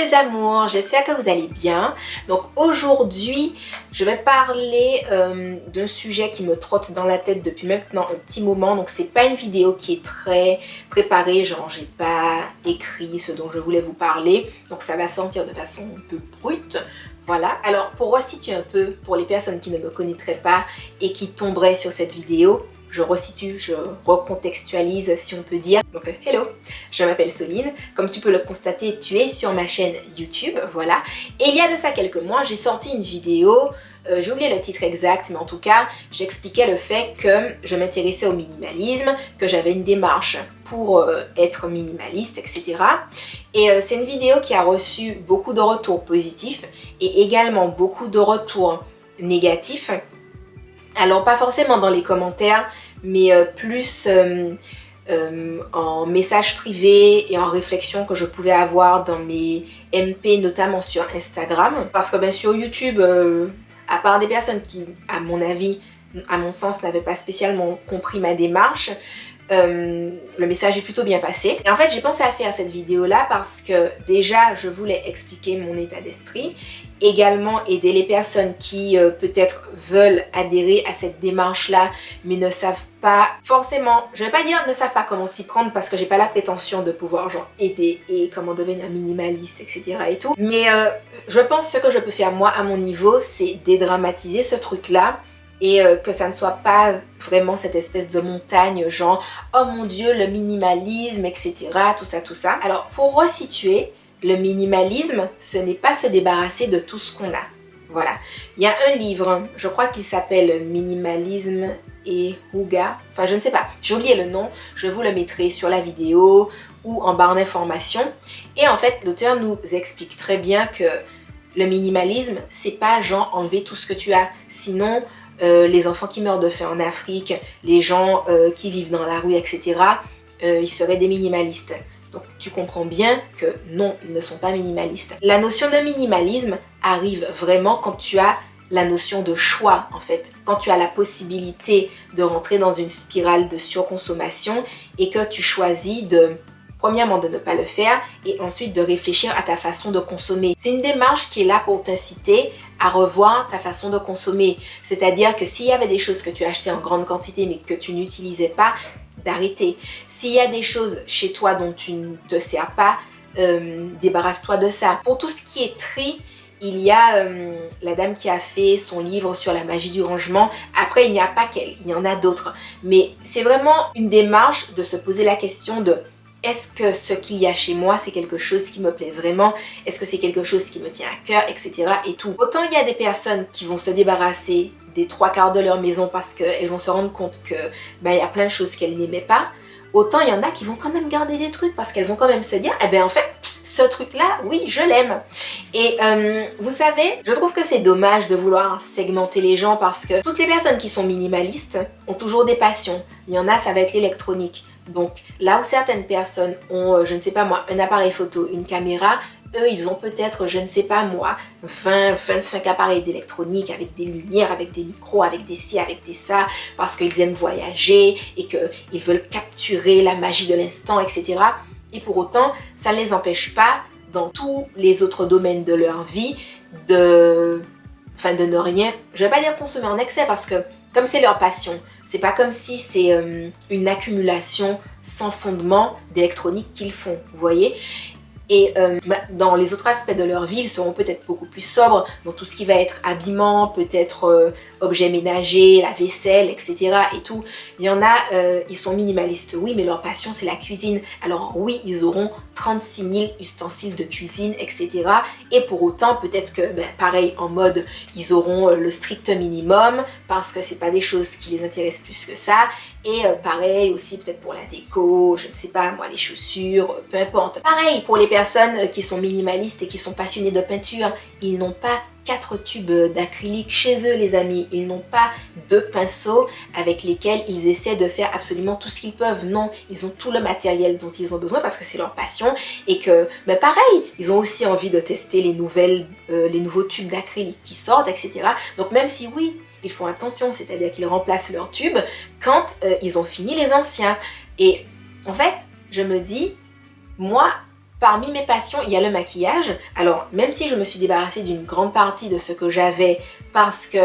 mes amours, j'espère que vous allez bien. Donc aujourd'hui, je vais parler d'un sujet qui me trotte dans la tête depuis maintenant un petit moment. Donc c'est pas une vidéo qui est très préparée, genre j'ai pas écrit ce dont je voulais vous parler. Donc ça va sortir de façon un peu brute. Voilà, alors pour resituer un peu, pour les personnes qui ne me connaîtraient pas et qui tomberaient sur cette vidéo, je resitue, je recontextualise si on peut dire. Donc hello, je m'appelle Soline, comme tu peux le constater, tu es sur ma chaîne YouTube, voilà. Et il y a de ça quelques mois, j'ai sorti une vidéo, j'ai oublié le titre exact, mais en tout cas, j'expliquais le fait que je m'intéressais au minimalisme, que j'avais une démarche pour être minimaliste, etc. Et c'est une vidéo qui a reçu beaucoup de retours positifs et également beaucoup de retours négatifs. Alors pas forcément dans les commentaires, mais plus en messages privés et en réflexion que je pouvais avoir dans mes MP, notamment sur Instagram. Parce que bien sur YouTube, à part des personnes qui, à mon avis, à mon sens, n'avaient pas spécialement compris ma démarche, le message est plutôt bien passé. Et en fait, j'ai pensé à faire cette vidéo-là parce que déjà, je voulais expliquer mon état d'esprit, également aider les personnes qui peut-être veulent adhérer à cette démarche-là, mais ne savent pas forcément, je vais pas dire ne savent pas comment s'y prendre parce que j'ai pas la prétention de pouvoir genre aider et comment devenir minimaliste, etc. et tout. Mais je pense que ce que je peux faire moi à mon niveau, c'est dédramatiser ce truc-là. Et que ça ne soit pas vraiment cette espèce de montagne, genre « Oh mon Dieu, le minimalisme, etc. » tout ça. Alors, pour resituer, le minimalisme, ce n'est pas se débarrasser de tout ce qu'on a. Voilà. Il y a un livre, je crois qu'il s'appelle « Minimalisme et Hygge ». Enfin, je ne sais pas. J'ai oublié le nom. Je vous le mettrai sur la vidéo ou en barre d'informations. Et en fait, l'auteur nous explique très bien que le minimalisme, c'est pas genre enlever tout ce que tu as. Sinon... les enfants qui meurent de faim en Afrique, les gens qui vivent dans la rue, etc., ils seraient des minimalistes. Donc tu comprends bien que non, ils ne sont pas minimalistes. La notion de minimalisme arrive vraiment quand tu as la notion de choix, en fait. Quand tu as la possibilité de rentrer dans une spirale de surconsommation et que tu choisis de... Premièrement, de ne pas le faire et ensuite de réfléchir à ta façon de consommer. C'est une démarche qui est là pour t'inciter à revoir ta façon de consommer. C'est-à-dire que s'il y avait des choses que tu achetais en grande quantité mais que tu n'utilisais pas, d'arrêter. S'il y a des choses chez toi dont tu ne te sers pas, débarrasse-toi de ça. Pour tout ce qui est tri, il y a la dame qui a fait son livre sur la magie du rangement. Après, il n'y a pas qu'elle, il y en a d'autres. Mais c'est vraiment une démarche de se poser la question de est-ce que ce qu'il y a chez moi, c'est quelque chose qui me plaît vraiment? Est-ce que c'est quelque chose qui me tient à cœur, etc. et tout. Autant il y a des personnes qui vont se débarrasser des 3/4 de leur maison parce qu'elles vont se rendre compte que il y a plein de choses qu'elles n'aimaient pas. Autant il y en a qui vont quand même garder des trucs parce qu'elles vont quand même se dire, en fait, ce truc-là, oui, je l'aime. Et vous savez, je trouve que c'est dommage de vouloir segmenter les gens parce que toutes les personnes qui sont minimalistes ont toujours des passions. Il y en a, ça va être l'électronique. Donc là où certaines personnes ont, je ne sais pas moi, un appareil photo, une caméra, eux ils ont peut-être, je ne sais pas moi, 20-25 appareils d'électronique avec des lumières, avec des micros, avec des ci, avec des ça, parce qu'ils aiment voyager et qu'ils veulent capturer la magie de l'instant, etc. Et pour autant, ça ne les empêche pas dans tous les autres domaines de leur vie de ne rien, je ne vais pas dire consommer en excès parce que comme c'est leur passion, c'est pas comme si c'est une accumulation sans fondement d'électronique qu'ils font, vous voyez. Et dans les autres aspects de leur vie, ils seront peut-être beaucoup plus sobres dans tout ce qui va être habillement, peut-être objets ménagers, la vaisselle, etc. et tout. Il y en a, ils sont minimalistes, oui, mais leur passion, c'est la cuisine. Alors oui, ils auront 36 000 ustensiles de cuisine, etc. Et pour autant, peut-être que, pareil, en mode, ils auront le strict minimum parce que c'est pas des choses qui les intéressent plus que ça. Et pareil aussi, peut-être pour la déco, je ne sais pas, moi, les chaussures, peu importe. Pareil, pour les personnes qui sont minimalistes et qui sont passionnées de peinture, ils n'ont pas 4 tubes d'acrylique chez eux, les amis. Ils n'ont pas 2 pinceaux avec lesquels ils essaient de faire absolument tout ce qu'ils peuvent. Non, ils ont tout le matériel dont ils ont besoin parce que c'est leur passion et que, pareil, ils ont aussi envie de tester les nouveaux tubes d'acrylique qui sortent, etc. Donc même si oui, ils font attention, c'est-à-dire qu'ils remplacent leurs tubes quand ils ont fini les anciens. Et en fait, je me dis, moi, Parmi mes passions, il y a le maquillage. Alors, même si je me suis débarrassée d'une grande partie de ce que j'avais parce que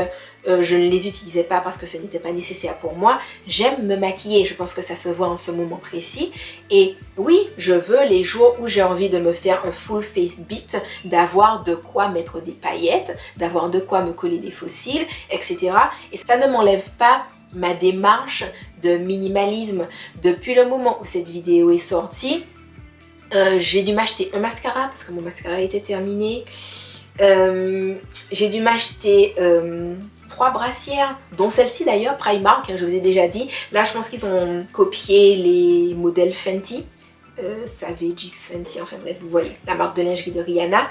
je ne les utilisais pas, parce que ce n'était pas nécessaire pour moi, j'aime me maquiller. Je pense que ça se voit en ce moment précis. Et oui, je veux les jours où j'ai envie de me faire un full face beat, d'avoir de quoi mettre des paillettes, d'avoir de quoi me coller des faux cils, etc. Et ça ne m'enlève pas ma démarche de minimalisme. Depuis le moment où cette vidéo est sortie, j'ai dû m'acheter un mascara parce que mon mascara était terminé. J'ai dû m'acheter 3 brassières, dont celle-ci d'ailleurs, Primark, je vous ai déjà dit. Là, je pense qu'ils ont copié les modèles Fenty. Savage X Fenty, enfin bref, vous voyez, la marque de lingerie de Rihanna.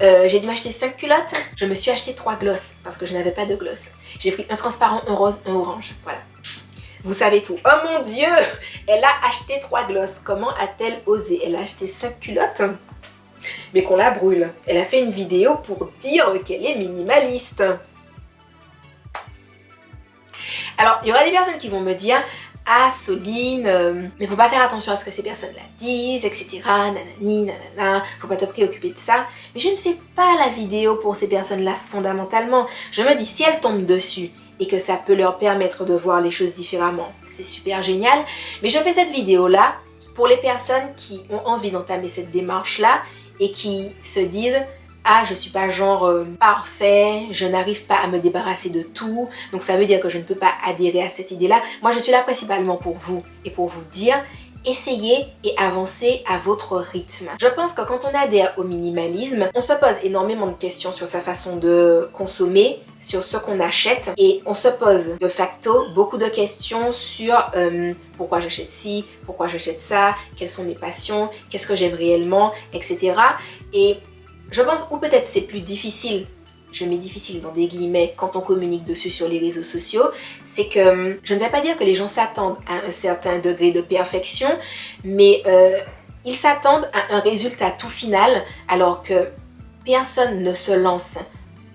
J'ai dû m'acheter 5 culottes. Je me suis acheté 3 gloss parce que je n'avais pas de gloss. J'ai pris un transparent, un rose, un orange. Voilà. Vous savez tout. Oh mon Dieu! Elle a acheté 3 gloss. Comment a-t-elle osé? Elle a acheté 5 culottes, mais qu'on la brûle. Elle a fait une vidéo pour dire qu'elle est minimaliste. Alors, il y aura des personnes qui vont me dire « Ah, Soline, mais faut pas faire attention à ce que ces personnes-là disent, etc. Nanani, nanana, faut pas te préoccuper de ça. » Mais je ne fais pas la vidéo pour ces personnes-là fondamentalement. Je me dis, si elles tombent dessus et que ça peut leur permettre de voir les choses différemment, c'est super génial. Mais je fais cette vidéo-là pour les personnes qui ont envie d'entamer cette démarche-là et qui se disent « Ah, je suis pas genre parfait, je n'arrive pas à me débarrasser de tout, donc ça veut dire que je ne peux pas adhérer à cette idée-là. » Moi, je suis là principalement pour vous et pour vous dire essayez et avancez à votre rythme. Je pense que quand on adhère au minimalisme, on se pose énormément de questions sur sa façon de consommer, sur ce qu'on achète et on se pose de facto beaucoup de questions sur pourquoi j'achète ci, pourquoi j'achète ça, quelles sont mes passions, qu'est-ce que j'aime réellement, etc. Et je pense, ou peut-être c'est plus difficile, je mets difficile dans des guillemets, quand on communique dessus sur les réseaux sociaux, c'est que je ne vais pas dire que les gens s'attendent à un certain degré de perfection, mais ils s'attendent à un résultat tout final, alors que personne ne se lance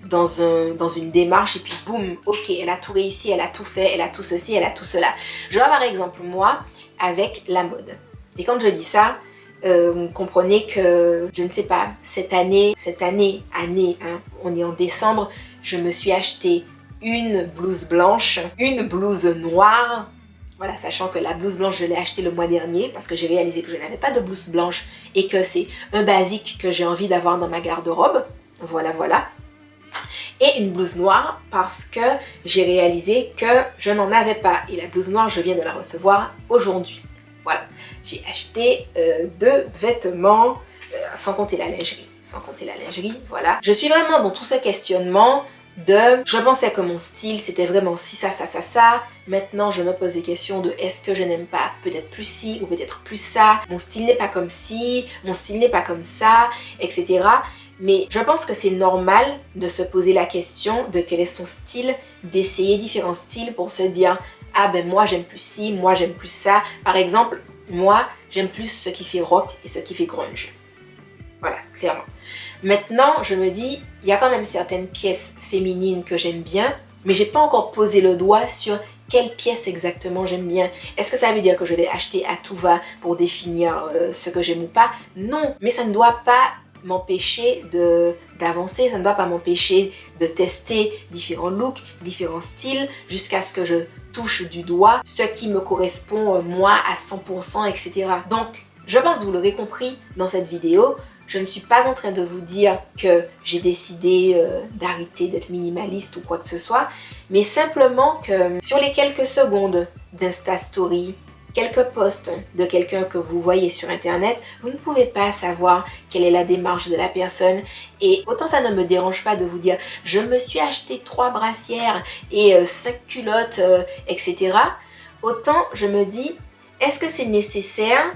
dans une démarche et puis boum, ok, elle a tout réussi, elle a tout fait, elle a tout ceci, elle a tout cela. Je vois par exemple moi avec la mode. Et quand je dis ça, comprenez que, je ne sais pas, cette année, hein, on est en décembre, je me suis acheté une blouse blanche, une blouse noire, voilà, sachant que la blouse blanche, je l'ai achetée le mois dernier parce que j'ai réalisé que je n'avais pas de blouse blanche et que c'est un basique que j'ai envie d'avoir dans ma garde-robe, voilà, voilà. Et une blouse noire parce que j'ai réalisé que je n'en avais pas. Et la blouse noire, je viens de la recevoir aujourd'hui. Voilà, j'ai acheté 2 vêtements, sans compter la lingerie, voilà. Je suis vraiment dans tout ce questionnement de, je pensais que mon style c'était vraiment ci, ça, ça, ça, ça. Maintenant je me pose des questions de est-ce que je n'aime pas peut-être plus ci ou peut-être plus ça. Mon style n'est pas comme ci, mon style n'est pas comme ça, etc. Mais je pense que c'est normal de se poser la question de quel est son style, d'essayer différents styles pour se dire ah ben moi j'aime plus ci, moi j'aime plus ça. Par exemple, moi j'aime plus ce qui fait rock et ce qui fait grunge. Voilà, clairement. Maintenant, je me dis, il y a quand même certaines pièces féminines que j'aime bien, mais j'ai pas encore posé le doigt sur quelle pièce exactement j'aime bien. Est-ce que ça veut dire que je vais acheter à tout va pour définir ce que j'aime ou pas? Non, mais ça ne doit pas m'empêcher d'avancer, ça ne doit pas m'empêcher de tester différents looks, différents styles, jusqu'à ce que je touche du doigt ce qui me correspond moi à 100%, etc. Donc, je pense que vous l'aurez compris dans cette vidéo, je ne suis pas en train de vous dire que j'ai décidé d'arrêter d'être minimaliste ou quoi que ce soit, mais simplement que sur les quelques secondes d'Insta Story, quelques posts de quelqu'un que vous voyez sur internet, vous ne pouvez pas savoir quelle est la démarche de la personne. Et autant ça ne me dérange pas de vous dire je me suis acheté 3 brassières et 5 culottes, etc. Autant je me dis est-ce que c'est nécessaire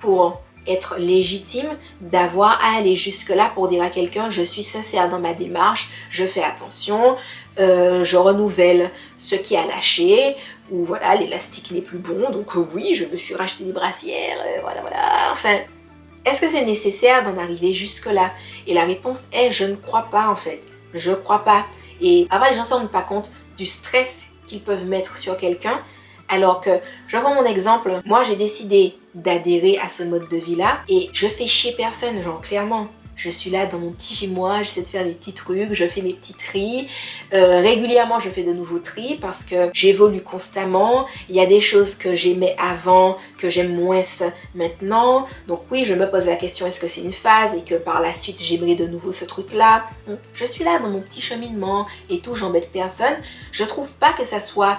pour être légitime d'avoir à aller jusque là pour dire à quelqu'un je suis sincère dans ma démarche, je fais attention, je renouvelle ce qui a lâché, ou voilà l'élastique n'est plus bon donc oui je me suis racheté des brassières, voilà, enfin est-ce que c'est nécessaire d'en arriver jusque là? Et la réponse est je ne crois pas en fait, je crois pas. Et après les gens ne se rendent pas compte du stress qu'ils peuvent mettre sur quelqu'un, alors que je prends mon exemple, moi j'ai décidé d'adhérer à ce mode de vie-là. Et je fais chier personne, genre clairement. Je suis là dans mon petit chez moi, j'essaie de faire mes petits trucs, je fais mes petits tris. Régulièrement, je fais de nouveaux tris parce que j'évolue constamment. Il y a des choses que j'aimais avant, que j'aime moins maintenant. Donc oui, je me pose la question, est-ce que c'est une phase et que par la suite, j'aimerais de nouveau ce truc-là? Je suis là dans mon petit cheminement et tout, j'embête personne. Je trouve pas que ça soit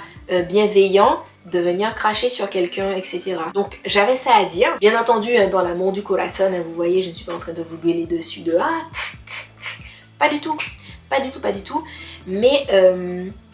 bienveillant de venir cracher sur quelqu'un, etc. Donc j'avais ça à dire. Bien entendu, dans l'amour du corazon, vous voyez, je ne suis pas en train de vous gueuler dessus de pas du tout, pas du tout, pas du tout. Mais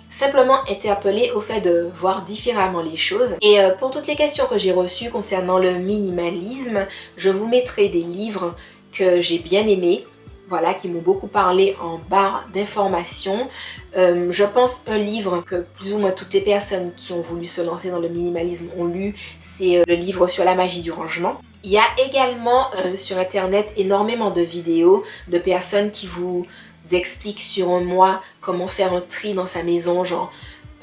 simplement interpellée au fait de voir différemment les choses. Et pour toutes les questions que j'ai reçues concernant le minimalisme, je vous mettrai des livres que j'ai bien aimés. Voilà, qui m'ont beaucoup parlé en barre d'informations. Je pense un livre que plus ou moins toutes les personnes qui ont voulu se lancer dans le minimalisme ont lu, c'est le livre sur la magie du rangement. Il y a également sur internet énormément de vidéos de personnes qui vous expliquent sur un mois comment faire un tri dans sa maison, genre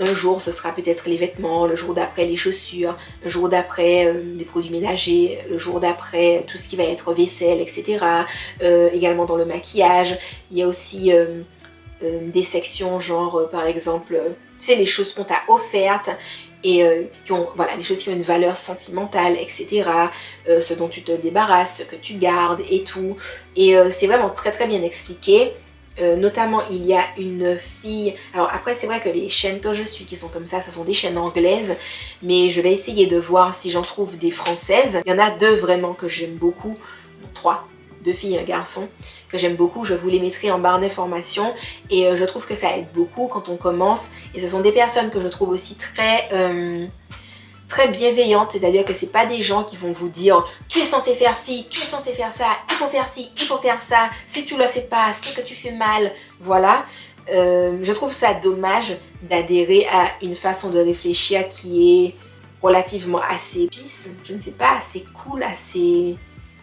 un jour ce sera peut-être les vêtements, le jour d'après les chaussures, le jour d'après les produits ménagers, le jour d'après tout ce qui va être vaisselle, etc. Également dans le maquillage, il y a aussi des sections genre par exemple, tu sais, les choses qu'on t'a offertes et qui ont, voilà, les choses qui ont une valeur sentimentale, etc. Ce dont tu te débarrasses, ce que tu gardes et tout. Et c'est vraiment très très bien expliqué. Notamment il y a une fille, alors après c'est vrai que les chaînes que je suis qui sont comme ça, ce sont des chaînes anglaises, mais je vais essayer de voir si j'en trouve des françaises. Il y en a deux vraiment que j'aime beaucoup, trois, deux filles et un garçon que j'aime beaucoup, je vous les mettrai en barre d'informations et je trouve que ça aide beaucoup quand on commence et ce sont des personnes que je trouve aussi très bienveillantes, c'est-à-dire que c'est pas des gens qui vont vous dire tu es censé faire ci, tu es censé faire ça, il faut faire ci, il faut faire ça, si tu le fais pas, c'est que tu fais mal, voilà. Je trouve ça dommage d'adhérer à une façon de réfléchir qui est relativement assez peace, je ne sais pas, assez cool, assez...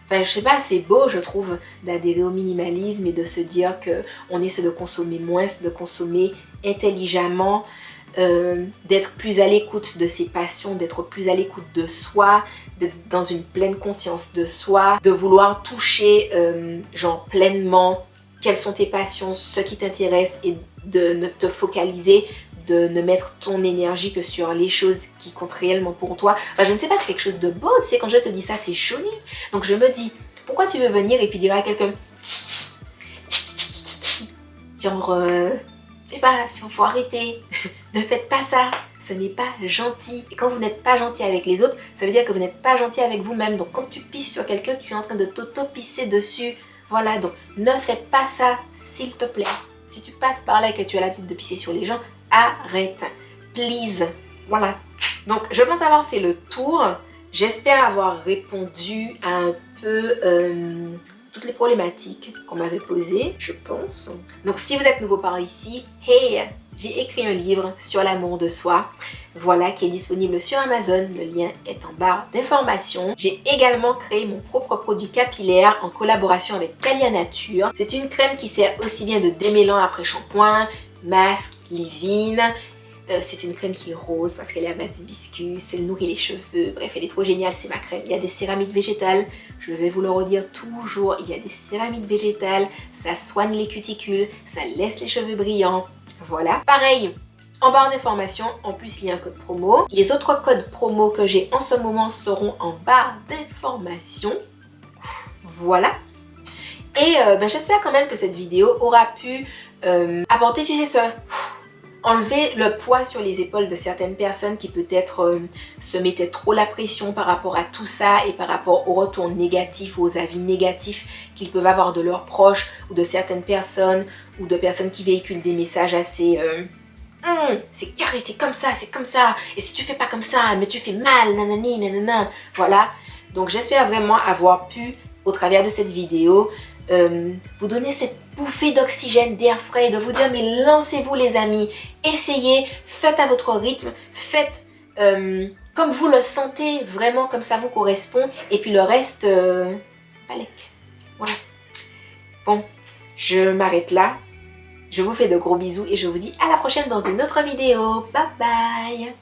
Enfin, je sais pas, c'est beau, je trouve, d'adhérer au minimalisme et de se dire que on essaie de consommer moins, de consommer intelligemment, d'être plus à l'écoute de ses passions, d'être plus à l'écoute de soi, d'être dans une pleine conscience de soi, de vouloir toucher genre pleinement quelles sont tes passions, ce qui t'intéresse et de ne te focaliser, de ne mettre ton énergie que sur les choses qui comptent réellement pour toi. Enfin, je ne sais pas, c'est quelque chose de beau, tu sais, quand je te dis ça, c'est joli. Donc je me dis, pourquoi tu veux venir et puis dire à quelqu'un, genre, je sais pas, faut arrêter, ne faites pas ça, ce n'est pas gentil. Et quand vous n'êtes pas gentil avec les autres, ça veut dire que vous n'êtes pas gentil avec vous-même. Donc quand tu pisses sur quelqu'un, tu es en train de t'auto-pisser dessus. Voilà, donc ne fais pas ça, s'il te plaît. Si tu passes par là et que tu as l'habitude de pisser sur les gens, arrête, please. Voilà. Donc je pense avoir fait le tour. J'espère avoir répondu à un peu toutes les problématiques qu'on m'avait posées, je pense. Donc si vous êtes nouveau par ici, hey, j'ai écrit un livre sur l'amour de soi, voilà, qui est disponible sur Amazon, le lien est en barre d'informations. J'ai également créé mon propre produit capillaire en collaboration avec Calia Nature. C'est une crème qui sert aussi bien de démêlant après shampoing, masque, leave-in. C'est une crème qui est rose parce qu'elle est à base d'hibiscus, elle nourrit les cheveux, bref elle est trop géniale, c'est ma crème. Il y a des céramides végétales, je vais vous le redire toujours, il y a des céramides végétales, ça soigne les cuticules, ça laisse les cheveux brillants, voilà. Pareil, en barre d'informations, en plus il y a un code promo. Les autres codes promo que j'ai en ce moment seront en barre d'informations, voilà. Et j'espère quand même que cette vidéo aura pu apporter, tu sais, enlever le poids sur les épaules de certaines personnes qui peut-être se mettaient trop la pression par rapport à tout ça et par rapport aux retours négatifs, aux avis négatifs qu'ils peuvent avoir de leurs proches ou de certaines personnes ou de personnes qui véhiculent des messages assez c'est carré, c'est comme ça, et si tu fais pas comme ça, mais tu fais mal, nanani, nanana, voilà. Donc j'espère vraiment avoir pu, au travers de cette vidéo, vous donner cette bouffée d'oxygène, d'air frais, de vous dire mais lancez-vous les amis, essayez, faites à votre rythme, faites comme vous le sentez, vraiment comme ça vous correspond, et puis le reste, palek. Voilà. Bon, je m'arrête là, je vous fais de gros bisous et je vous dis à la prochaine dans une autre vidéo, bye bye.